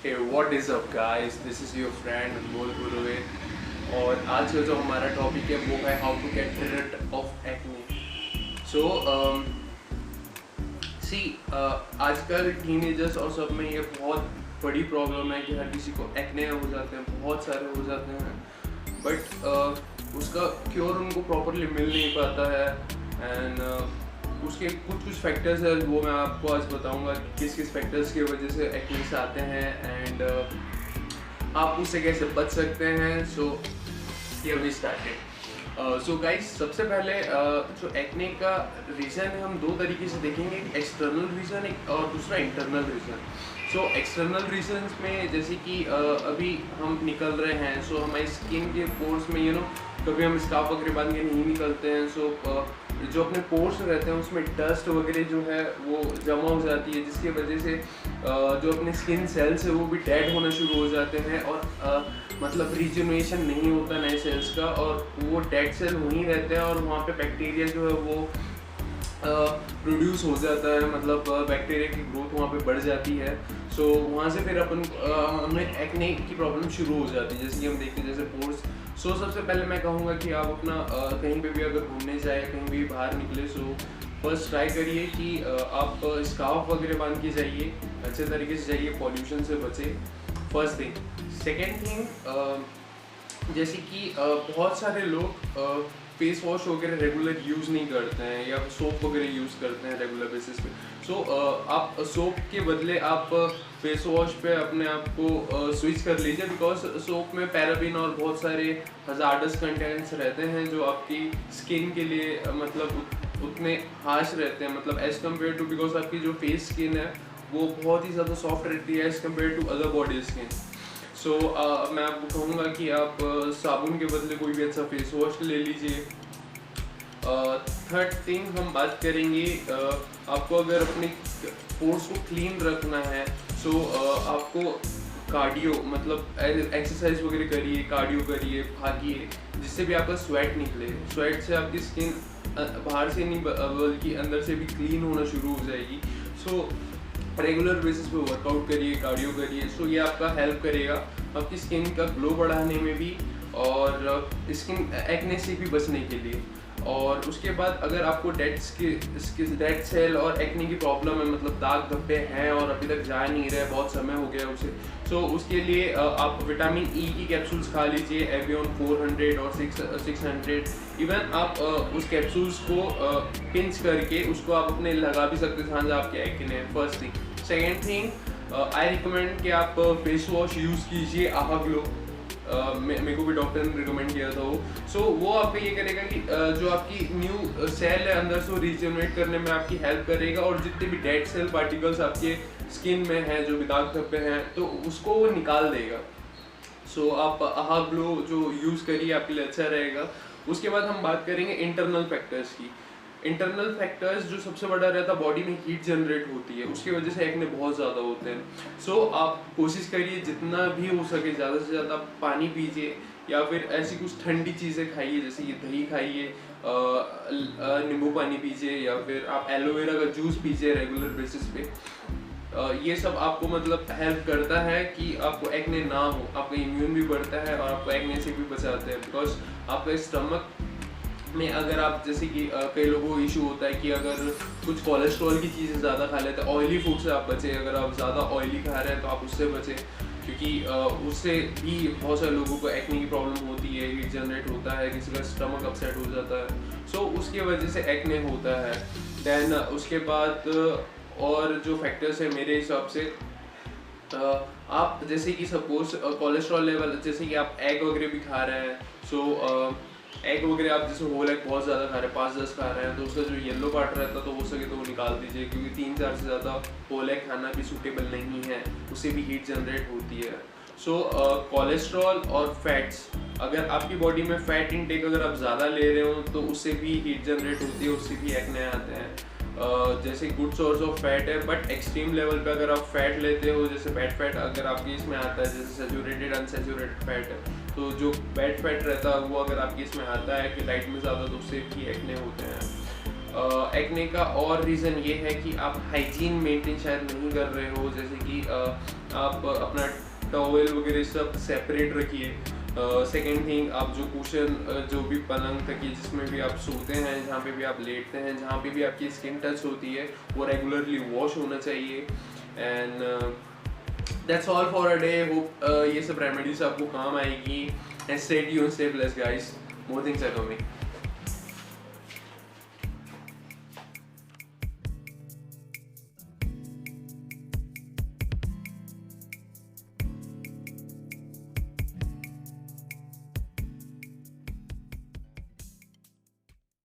Hey, what is up guys? This is your friend Anmol Purohit और आज का जो हमारा टॉपिक है वो है how to get rid of acne. So see आजकल टीनेजर्स और सब में ये बहुत बड़ी प्रॉब्लम है कि हर किसी को एक्ने हो जाते हैं, बहुत सारे हो जाते हैं, बट उसका क्योर उनको प्रॉपरली मिल नहीं पाता है। एंड उसके कुछ फैक्टर्स है वो मैं आपको आज बताऊंगा कि किस किस फैक्टर्स की वजह से एक्ने से आते हैं एंड आप उससे कैसे बच सकते हैं। So here we started. So guys, सबसे पहले जो एक्ने का रीज़न है हम दो तरीके से देखेंगे, एक एक्सटर्नल रीज़न एक और दूसरा internal reason. So external reasons में जैसे कि अभी हम निकल रहे हैं, सो हमारी स्किन के पोर्स में कभी हम स्कार्फ वगैरह बांध के नहीं निकलते हैं, सो जो अपने पोर्स रहते हैं उसमें डस्ट वगैरह जो है वो जमा हो जाती है, जिसकी वजह से जो अपने स्किन सेल्स है वो भी डेड होना शुरू हो जाते हैं और मतलब रिजुनेशन नहीं होता नए सेल्स का, और वो डेड सेल वहीं रहते हैं और वहाँ पे बैक्टीरिया जो है वो प्रोड्यूस हो जाता है, मतलब बैक्टीरिया की ग्रोथ वहाँ पे बढ़ जाती है। सो वहाँ से फिर हमें एक्ने की प्रॉब्लम शुरू हो जाती है, जैसे कि हम देखते हैं जैसे पोर्स। सो सबसे पहले मैं कहूँगा कि आप अपना कहीं पे भी अगर घूमने जाए, कहीं भी बाहर निकले, सो फर्स्ट ट्राई करिए कि आप स्कार्फ वगैरह बांध के जाइए, अच्छे तरीके से जाइए, पॉल्यूशन से बचे, फर्स्ट थिंग। सेकेंड थिंग, जैसे कि बहुत सारे लोग फेस वॉश वगैरह रेगुलर यूज़ नहीं करते हैं या सोप वगैरह यूज़ करते हैं रेगुलर बेसिस पे। सो आप सोप के बदले आप फेस वॉश पे अपने आप को स्विच कर लीजिए, बिकॉज सोप में पैराबीन और बहुत सारे हजार्डस कंटेंट्स रहते हैं जो आपकी स्किन के लिए मतलब उतने हार्श रहते हैं, मतलब एज़ कम्पेयर टू, बिकॉज आपकी जो फेस स्किन है वो बहुत ही ज़्यादा सॉफ्ट रहती है as compare to other body skin. So मैं आपको कहूँगा कि आप साबुन के बदले कोई भी अच्छा फेस वॉश ले लीजिए। थर्ड थिंग हम बात करेंगे, आपको अगर अपने पोर्स को क्लीन रखना है, सो आपको कार्डियो मतलब एक्सरसाइज वगैरह करिए, कार्डियो करिए, भागिए, जिससे भी आपका स्वेट निकले। स्वेट से आपकी स्किन बाहर से नहीं बल्कि अंदर से भी क्लीन होना शुरू हो जाएगी। सो रेगुलर बेसिस पे वर्कआउट करिए, कार्डियो करिए, सो ये आपका हेल्प करेगा आपकी स्किन का ग्लो बढ़ाने में भी और स्किन एक्ने से भी बचने के लिए। और उसके बाद अगर आपको डेड सेल और एक्ने की प्रॉब्लम है, मतलब दाग धब्बे हैं और अभी तक जा नहीं रहे, बहुत समय हो गया उसे, सो उसके लिए आप विटामिन ई की कैप्सूल्स खा लीजिए, एवियन 400 और 600। इवन आप उस कैप्सूल्स को पिंच करके उसको आप अपने लगा भी सकते हैं जहाँ आपके एक्ने है, first thing. Second thing, I recommend कि आप फेस वॉश यूज़ कीजिए आहा ग्लो। मेरे को भी डॉक्टर ने रिकमेंड किया था वो। सो वो आपको ये करेगा कि जो आपकी न्यू सेल है अंदर से वो रिजेनरेट करने में आपकी हेल्प करेगा, और जितने भी डेड सेल पार्टिकल्स आपके स्किन में हैं, जो भी दाग धब्बे हैं, तो उसको वो निकाल देगा। सो आप आहा ग्लो जो यूज़ करिए, आपके लिए अच्छा रहेगा। उसके बाद हम बात करेंगे इंटरनल फैक्टर्स की। इंटरनल फैक्टर्स जो सबसे बड़ा रहता है, बॉडी में हीट जनरेट होती है, उसकी वजह से एक्ने बहुत ज़्यादा होते हैं। सो आप कोशिश करिए जितना भी हो सके ज़्यादा से ज़्यादा पानी पीजिए, या फिर ऐसी कुछ ठंडी चीज़ें खाइए, जैसे कि दही खाइए, नींबू पानी पीजिए, या फिर आप एलोवेरा का जूस पीजिए रेगुलर बेसिस पे। ये सब आपको मतलब हेल्प करता है कि आपको एक्ने ना हो, आपका इम्यून भी बढ़ता है और आपको एक्ने से भी बचाते हैं, बिकॉज आपका स्टमक में अगर आप जैसे कि कई लोगों को इशू होता है कि अगर कुछ कोलेस्ट्रॉल की चीज़ें ज़्यादा खा लेते हैं, ऑयली फूड से आप बचें, अगर आप ज़्यादा ऑयली खा रहे हैं तो आप उससे बचें, क्योंकि उससे भी बहुत सारे लोगों को एक्ने की प्रॉब्लम होती है, हीट जनरेट होता है, किसी का स्टमक अपसेट हो जाता है, सो उसकी वजह से एक्ने होता है। देन उसके बाद और जो फैक्टर्स है मेरे हिसाब से, आप जैसे कि सपोज कोलेस्ट्रॉल लेवल, जैसे कि आप एग वगैरह भी खा रहे हैं, सो एग वगैरह आप जैसे होल एग बहुत ज़्यादा खा रहे हैं, 5-10 खा रहे हैं, तो उसका जो येलो पार्ट रहता है तो हो सके तो वो निकाल दीजिए, क्योंकि 3-4 से ज़्यादा होल एग खाना भी सूटेबल नहीं है, उससे भी हीट जनरेट होती है। सो कोलेस्ट्रॉल और फैट्स, अगर आपकी बॉडी में फैट इनटेक अगर आप ज़्यादा ले रहे हो तो उससे भी हीट जनरेट होती है, उससे भी एक्ने आते हैं। जैसे गुड सोर्स ऑफ फैट है, बट एक्सट्रीम लेवल पे अगर आप फैट लेते हो, जैसे बैड फैट अगर आपके इसमें आता है, जैसे सैचुरेटेड अनसैचुरेटेड फैट है, तो जो बैड फैट रहता है वो अगर आपके इसमें आता है कि डाइट में ज़्यादा, तो उससे भी एक्ने होते हैं। एक्ने का और रीज़न ये है कि आप हाइजीन मेंटेन शायद नहीं कर रहे हो, जैसे कि आप अपना टॉवेल वगैरह सब सेपरेट रखिए। सेकेंड थिंग, आप जो कुशन, जो भी पलंग तकिए जिसमें भी आप सोते हैं, जहाँ पे भी आप लेटते हैं, जहाँ पे भी आपकी स्किन टच होती है, वो रेगुलरली वॉश होना चाहिए। And that's all for a day. Hope ये सब रेमेडीज आपको काम आएगी। And stay tuned, stay blessed guys, more things are coming.